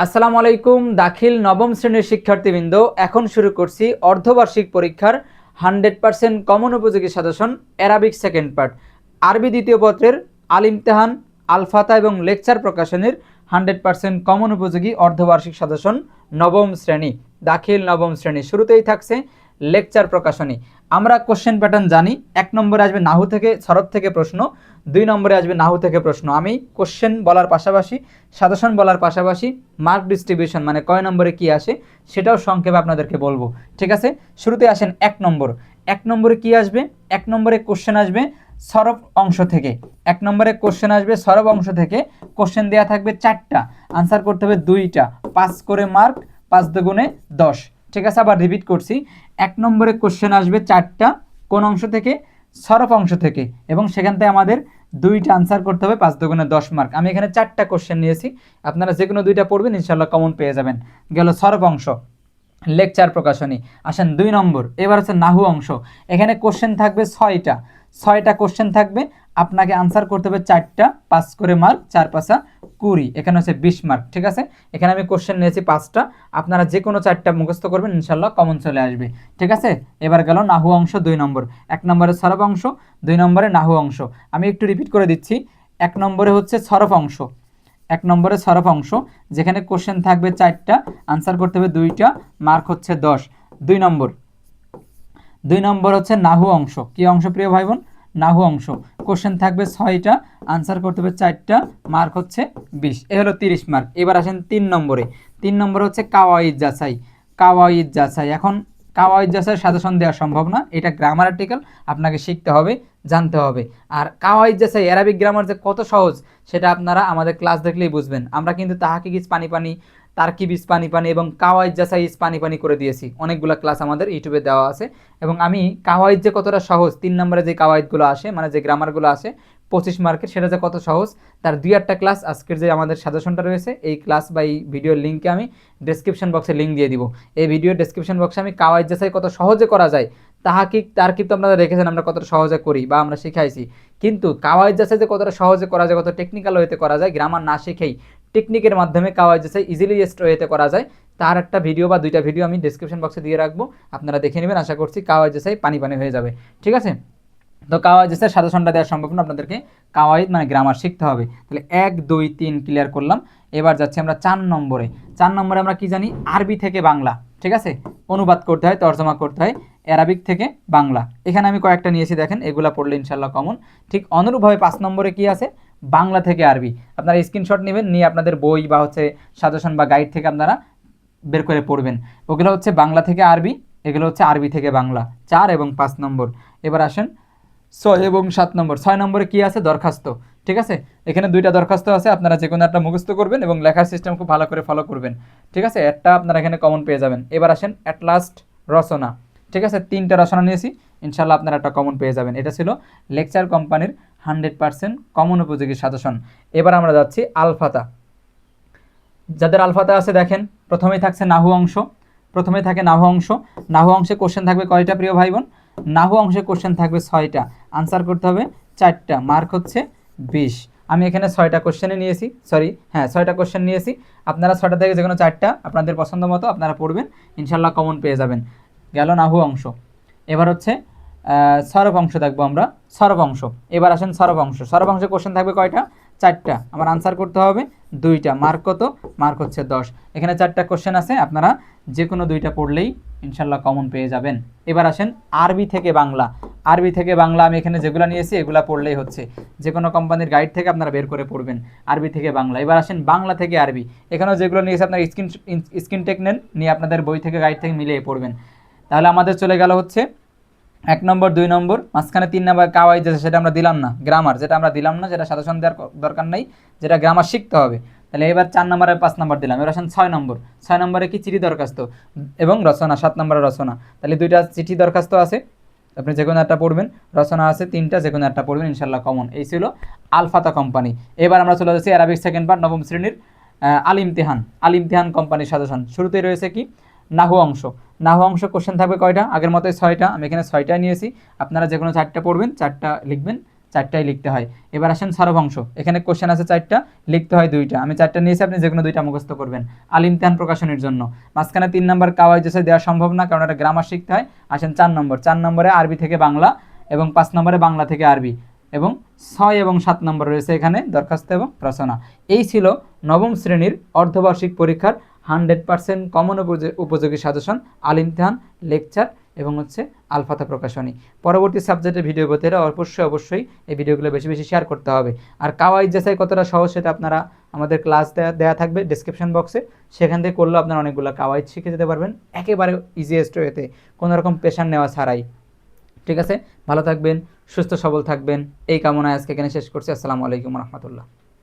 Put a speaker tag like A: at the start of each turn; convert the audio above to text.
A: আসসালামু আলাইকুম। দাখিল নবম শ্রেণীর শিক্ষার্থীবৃন্দ, এখন শুরু করছি অর্ধবার্ষিক পরীক্ষার 100% কমন উপযোগী সাজেশন অ্যারাবিক সেকেন্ড পার্ট, আরবি দ্বিতীয় পত্রের আল ইমতেহান, আল ফাতা এবং লেকচার প্রকাশনের 100% কমন উপযোগী অর্ধবার্ষিক সাজেশন নবম শ্রেণী, দাখিল নবম শ্রেণী। শুরুতেই থাকছে লেকচার প্রকাশনী। আমরা কোশ্চেন প্যাটার্ন জানি। 1 নম্বরে আসবে নাহু থেকে সরব থেকে প্রশ্ন, 2 নম্বরে আসবে নাহু থেকে প্রশ্ন। আমি কোশ্চেন বলার পাশাপাশি সাজেশন বলার পাশাপাশি মার্ক ডিস্ট্রিবিউশন মানে কয় নম্বরে কি আসে সেটাও সংক্ষেপে আপনাদেরকে বলবো, ঠিক আছে। শুরুতে আসেন 1 নম্বর। 1 নম্বরে কি আসবে? 1 নম্বরে কোশ্চেন আসবে সরব অংশ থেকে। 1 নম্বরে কোশ্চেন আসবে সরব অংশ থেকে। কোশ্চেন দেওয়া থাকবে 4টা, আনসার করতে হবে 2টা, 5 করে মার্ক, 5 দুগুণে 10, ঠিক আছে। আবার রিপিট করছি, 1 নম্বরে কোশ্চেন আসবে 4টা, কোন অংশ থেকে? সরব অংশ থেকে, এবং সেখান থেকে আমাদের 2টা আনসার করতে হবে, 5 দুগুণে 10 মার্ক। আমি এখানে 4টা কোশ্চেন নিয়েছি, আপনারা যে কোনো 2টা পড়বেন, ইনশাল্লাহ কমন পেয়ে যাবেন। গেল সরব অংশ, লেকচার প্রকাশনী। আসেন 2 নম্বর, এবার হচ্ছে নাহু অংশ। এখানে কোশ্চেন থাকবে 6টা কোশ্চেন থাকবে, আপনাকে আনসার করতে হবে 4টা, 5 করে মার্ক, 4 5 20, এখানে হচ্ছে 20 মার্ক, ঠিক আছে। এখানে আমি কোশ্চেন নিয়েছি 5টা, আপনারা যে কোনো 4টা মুখস্থ করবেন, ইনশাল্লাহ কমন চলে আসবে, ঠিক আছে। এবার গেল নাহু অংশ 2 নম্বর। 1 নম্বরে সরব অংশ, 2 নম্বরে নাহু অংশ। আমি একটু রিপিট করে দিচ্ছি। 1 নম্বরে হচ্ছে সরব অংশ, 1 নম্বরে সরব অংশ, যেখানে কোশ্চেন থাকবে 4টা, আনসার করতে হবে 2টা, মার্ক হচ্ছে 10। 2 নম্বর হচ্ছে নাহু অংশ। কি অংশ প্রিয় ভাই বোন? নাহু অংশ। কোশ্চেন থাকবে 6টা, আনসার করতে হবে 4টা, মার্ক হচ্ছে 20, এ হলো 30 মার্ক। এবার আসেন 3 নম্বরে। 3 নম্বর হচ্ছে কাওয়াইদ যাচাই। কাওয়াইদ যাচাই, এখন কাওয়াইদ যাচাই সাজেশন দেওয়া সম্ভব না, এটা গ্রামার আর্টিকেল, আপনাকে শিখতে হবে, জানতে হবে। আর কাওয়াইদ যাচাই অ্যারাবিক গ্রামার যে কত সহজ সেটা আপনারা আমাদের ক্লাস দেখলেই বুঝবেন। আমরা কিন্তু তাহাকিক ইজ পানি পানি, তারকিব ইজ পানি পানি এবং কাওয়াইদ যাচাই ইজ পানি পানি করে দিয়েছি। অনেকগুলো ক্লাস আমাদের ইউটিউবে দেওয়া আছে, এবং আমি কাওয়াইদ যে কতটা সহজ, 3 নম্বরে যে কাওয়াইদগুলো আসে মানে যে গ্রামারগুলো আসে 25 মার্কের, সেটা যে কত সহজ তার 2-1টা ক্লাস আজকের যে আমাদের সাজেশনটা রয়েছে এই ক্লাস বা এই ভিডিওর লিঙ্কে আমি ডেসক্রিপশন বক্সে লিঙ্ক দিয়ে দিব। এই ভিডিওর ডেসক্রিপশন বক্সে আমি কাওয়াইদ যাচাই কত সহজে করা যায়, তাহাকিক তারকিব তো আপনারা দেখেছেন আমরা কতটা সহজে করি বা আমরা শিখাইছি, কিন্তু কাওয়াইদ যাচাই যে কতটা সহজে করা যায়, কত টেকনিক্যাল ওয়েতে করা যায়, গ্রামার না শিখেই টেকনিকের মাধ্যমে কাওয়াইদ যাচাই ইজিলি ওয়েতে করা যায়, তার একটা ভিডিও বা 2টা ভিডিও আমি ডেসক্রিপশন বক্সে দিয়ে রাখবো, আপনারা দেখে নেবেন। আশা করছি কাওয়াইদ যাচাই পানি পানি হয়ে যাবে, ঠিক আছে। তো কাওয়াইদ যাচাই সাজেশনটা দেওয়া সম্ভব না, আপনাদেরকে কাওয়াইদ মানে গ্রামার শিখতে হবে। তাহলে 1 2 3 ক্লিয়ার করলাম। এবার যাচ্ছি আমরা 4 নম্বরে। 4 নম্বরে আমরা কি জানি? আরবি থেকে বাংলা, ঠিক আছে। অনুবাদ করতে হয়, তর্জমা করতে হয় অ্যারাবিক থেকে বাংলা। এখানে আমি কয়েকটা নিয়েছি, দেখেন এগুলা পড়লে ইনশাল্লাহ কমন। ঠিক অনুরূপভাবে 5 নম্বরে কি আছে? বাংলা থেকে আরবি। আপনারা স্ক্রিনশট নেবেন, নিয়ে আপনাদের বই বা হচ্ছে সাজেশন বা গাইড থেকে আপনারা বের করে পড়বেন। ওগুলো হচ্ছে বাংলা থেকে আরবি, এগুলো হচ্ছে আরবি থেকে বাংলা। 4 এবং 5 নম্বর। এবার আসেন 6 এবং 7 নম্বর। 6 নম্বরে কি আছে? দরখাস্ত, ঠিক আছে। এখানে 2টা দরখাস্ত আছে, আপনারা যে কোনো একটা মুখস্থ করবেন এবং লেখার সিস্টেম খুব ভালো করে ফলো করবেন, ঠিক আছে। একটা আপনারা এখানে কমন পেয়ে যাবেন। এবার আসেন অ্যাট লাস্ট রচনা, ঠিক আছে। 3টা রচনা নিয়েছি, ইনশাল্লাহ আপনারা একটা কমন পেয়ে যাবেন। এটা ছিল লেকচার কোম্পানির 100% কমন উপযোগী সাজেশন। এবার আমরা যাচ্ছি আলফাতা। যাদের আলফাতা আছে দেখেন, প্রথমেই থাকছে নাহু অংশ, প্রথমেই থাকে নাহু অংশ। নাহু অংশে কোশ্চেন থাকবে কয়টা প্রিয় ভাই বোন? নাহু অংশে কোশ্চেন থাকবে 6টা, আনসার করতে হবে 4টা, মার্ক হচ্ছে 20। আমি এখানে 6টা কোশ্চেনে নিয়েছি, হ্যাঁ 6টা কোশ্চেন নিয়েছি। আপনারা 6টা থেকে যে কোনো 4টা আপনাদের পছন্দ মতো আপনারা পড়বেন, ইনশাল্লাহ কমন পেয়ে যাবেন। গেল নাহু অংশ। এবার হচ্ছে সরব অংশ দেখবো আমরা, সরব অংশ। এবার আসেন সরব অংশ। সরব অংশে কোশ্চেন থাকবে কয়টা? 4টা, আমার আনসার করতে হবে 2টা, মার্ক কত? মার্ক হচ্ছে 10। এখানে 4টা কোশ্চেন আছে, আপনারা যে কোনো 2টা পড়লেই ইনশাল্লাহ কমন পেয়ে যাবেন। এবার আসেন আরবি থেকে বাংলা। আরবি থেকে বাংলা আমি এখানে যেগুলো নিয়েছি এগুলা পড়লেই হচ্ছে, যে কোনো কোম্পানির গাইড থেকে আপনারা বের করে পড়বেন আরবি থেকে বাংলা। এবার আসেন বাংলা থেকে আরবি। এখানেও যেগুলো নিয়েছি আপনারা স্ক্রিন টেক নেন, নিয়ে আপনাদের বই থেকে গাইড থেকে মিলিয়ে পড়বেন। তাহলে আমাদের চলে গেল হচ্ছে 1 নম্বর 2 নম্বর, মাঝখানে 3 নম্বর কাওয়াইদ যাচাই, সেটা আমরা দিলাম না। গ্রামার যেটা আমরা দিলাম না, যেটা সাজেশন দেওয়ার দরকার নাই, যেটা গ্রামার শিখতে হবে। তাহলে এবার 4 নম্বর আর 5 নম্বর দিলাম। এবার আসেন 6 নম্বর। 6 নম্বরে কি? চিঠি দরখাস্ত এবং রচনা। 7 নম্বরে রচনা। তাহলে 2টা চিঠি দরখাস্ত আছে, আপনি যে কোনো একটা পড়বেন, রচনা আছে 3টা, যে কোনো একটা পড়বেন, ইনশাল্লাহ কমন। এই ছিল আলফাতা কোম্পানি। এবার আমরা চলে যাচ্ছি অ্যারাবিক সেকেন্ড পার্ট নবম শ্রেণীর আল ইমতিহান। আল ইমতিহান কোম্পানির সাজেশন। শুরুতেই রয়েছে কি? নাহু অংশ। নাহু অংশ কোশ্চেন থাকবে কয়টা? আগের মতোই 6টা, আমি এখানে 6টাই নিয়েছি। আপনারা যে কোনো 4টা পড়বেন, 4টা লিখবেন, 4টাই লিখতে হয়। এবার আসেন সারবাংশ, এখানে কোশ্চেন আছে 4টা, লিখতে হয় 2টা। আমি 4টা নিয়েছি, আপনি যে কোনো 2টা মুখস্থ করবেন আল ইমতিহান প্রকাশনীর জন্য। মাঝখানে 3 নম্বর কাওয়াই জেসে দেওয়া সম্ভব না, কারণ এটা গ্রামার শিখতে হয়। আসেন 4 নম্বর, 4 নম্বরে আরবি থেকে বাংলা এবং 5 নম্বরে বাংলা থেকে আরবি, এবং 6 এবং 7 নম্বর রয়েছে এখানে দরখাস্ত এবং রচনা। এই ছিল নবম শ্রেণীর অর্ধবার্ষিক পরীক্ষার 100% কমন উপযোগী সাজেশন, আল ইমতিহান, লেকচার এবং হচ্ছে আল ফাতহা প্রকাশনী। পরবর্তী সাবজেক্টের ভিডিও পেতে হলে অবশ্যই এই ভিডিওগুলো বেশি বেশি শেয়ার করতে হবে। আর কাওয়াইদ যাচাই কতটা সহজ সেটা আপনারা আমাদের ক্লাস দেওয়া থাকবে ডেসক্রিপশন বক্সে, সেখান থেকে করলেও আপনারা অনেকগুলো কাওয়াইদ শিখে যেতে পারবেন একেবারে ইজিয়েস্ট ওয়েতে, কোনো রকম প্রেশার নেওয়া ছাড়াই। ঠিক আছে, ভালো থাকবেন, সুস্থ সবল থাকবেন, এই কামনায় আজকে এখানে শেষ করছি। আসসালামু আলাইকুম রহমতুল্লাহ।